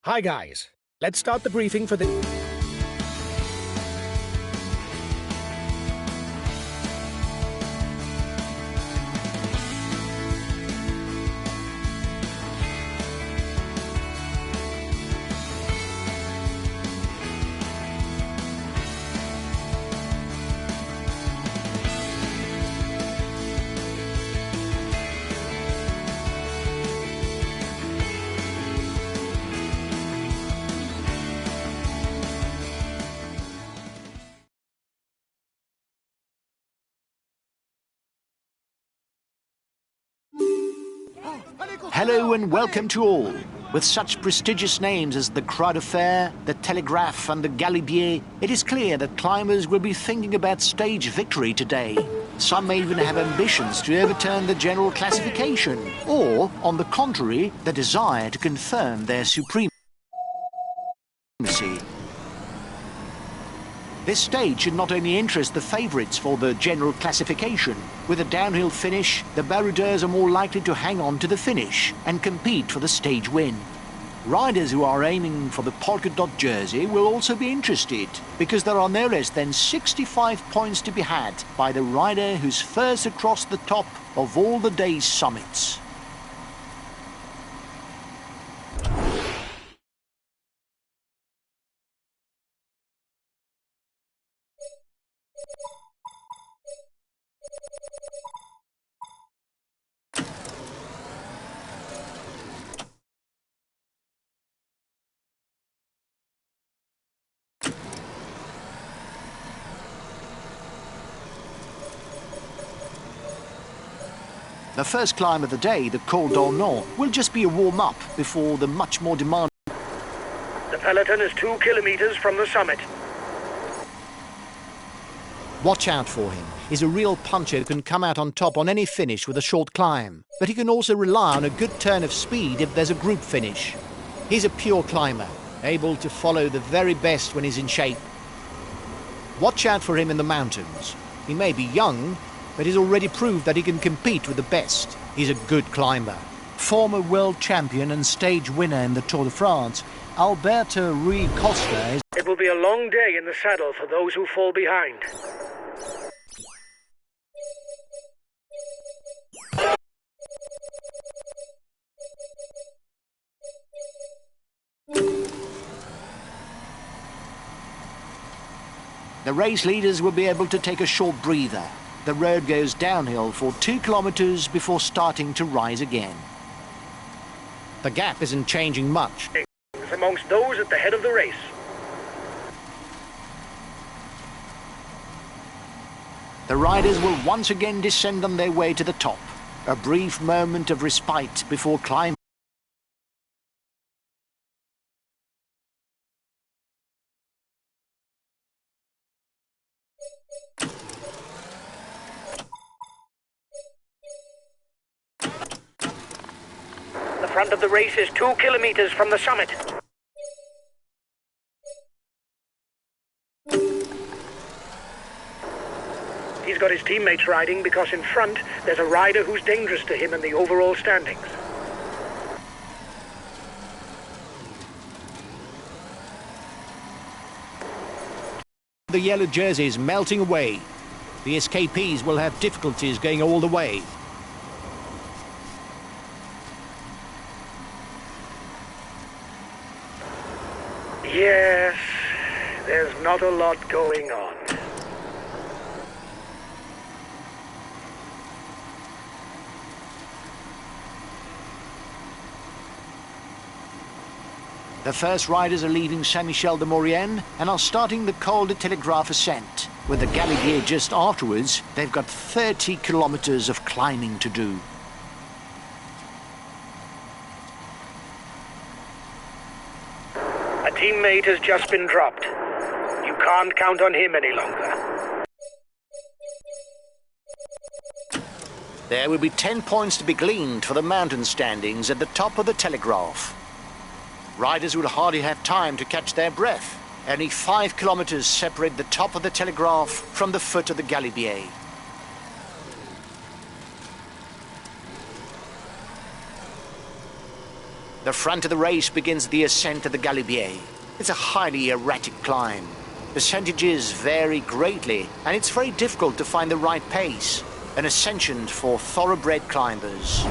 Hi guys, let's start the briefing for the... Hello and welcome to all. With such prestigious names as the Croix de Fer, the Telegraph and the Galibier, it is clear that climbers will be thinking about stage victory today. Some may even have ambitions to overturn the general classification, or, on the contrary, the desire to confirm their supremacy. This stage should not only interest the favourites for the general classification. With a downhill finish, the baroudeurs are more likely to hang on to the finish and compete for the stage win. Riders who are aiming for the polka dot jersey will also be interested, because there are no less than 65 points to be had by the rider who's first across the top of all the day's summits. The first climb of the day, the Col d'Ornon, will just be a warm-up before the much more demanding... The peloton is 2 kilometers from the summit. Watch out for him. He's a real puncher who can come out on top on any finish with a short climb. But he can also rely on a good turn of speed if there's a group finish. He's a pure climber, able to follow the very best when he's in shape. Watch out for him in the mountains. He may be young, but he's already proved that he can compete with the best. He's a good climber. Former world champion and stage winner in the Tour de France, Alberto Rui Costa is... It will be a long day in the saddle for those who fall behind. The race leaders will be able to take a short breather. The road goes downhill for 2 kilometers before starting to rise again. The gap isn't changing much. Amongst those at the head of the race. The riders will once again descend on their way to the top. A brief moment of respite before climbing. The front of the race is 2 kilometers from the summit. He's got his teammates riding because in front there's a rider who's dangerous to him in the overall standings. The yellow jersey is melting away. The escapees will have difficulties going all the way. Yes, there's not a lot going on. The first riders are leaving Saint-Michel-de-Maurienne and are starting the Col de Telegraph ascent. With the Galibier just afterwards, they've got 30 kilometers of climbing to do. A teammate has just been dropped. You can't count on him any longer. There will be 10 points to be gleaned for the mountain standings at the top of the Telegraph. Riders will hardly have time to catch their breath. Only 5 kilometers separate the top of the Telegraph from the foot of the Galibier. The front of the race begins the ascent of the Galibier. It's a highly erratic climb. Percentages vary greatly, and it's very difficult to find the right pace. An ascension for thoroughbred climbers.